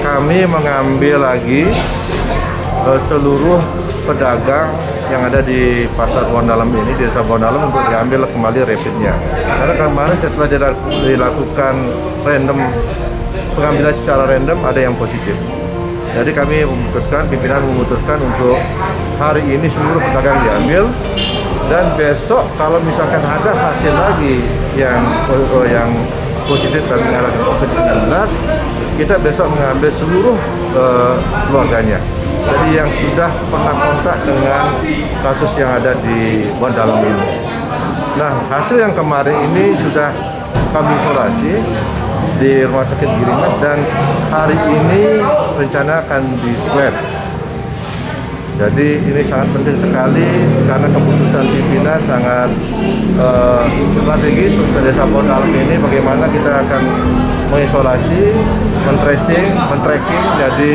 kami mengambil lagi seluruh pedagang yang ada di pasar Bondalam ini, di desa Bondalam, untuk diambil kembali rapidnya. Karena kemarin setelah dilakukan pengambilan secara random, ada yang positif. Jadi kami pimpinan memutuskan untuk hari ini seluruh pedagang diambil, dan besok kalau misalkan ada hasil lagi yang positif dan mengalami COVID-19, kita besok mengambil seluruh keluarganya. Jadi yang sudah pernah kontak dengan kasus yang ada di Bondalam ini. Nah, hasil yang kemarin ini sudah kami isolasi di Rumah Sakit Girimas, dan hari ini rencana akan di swab. Jadi ini sangat penting sekali karena keputusan pimpinan sangat strategis untuk desa Bondalam ini, bagaimana kita akan mengisolasi, men-tracing, men-tracking. Jadi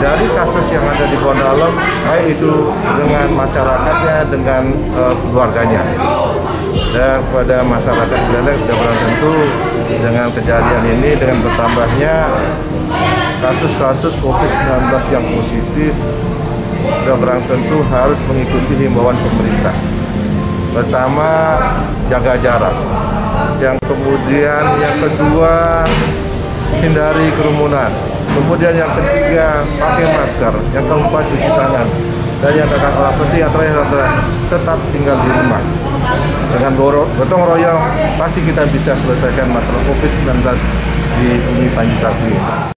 dari kasus yang ada di Bondalam, baik itu dengan masyarakatnya, dengan keluarganya. Dan kepada masyarakat Buleleng sudah barang tentu dengan kejadian ini, dengan bertambahnya kasus-kasus COVID-19 yang positif, sudah barang tentu harus mengikuti himbauan pemerintah. Pertama, jaga jarak. Yang kedua, hindari kerumunan. Kemudian yang ketiga, pakai masker. Yang keempat, cuci tangan. Dan yang terakhir adalah tetap tinggal di rumah. Dengan gotong royong, pasti kita bisa selesaikan masalah COVID-19 di Umi Panji Satu ini.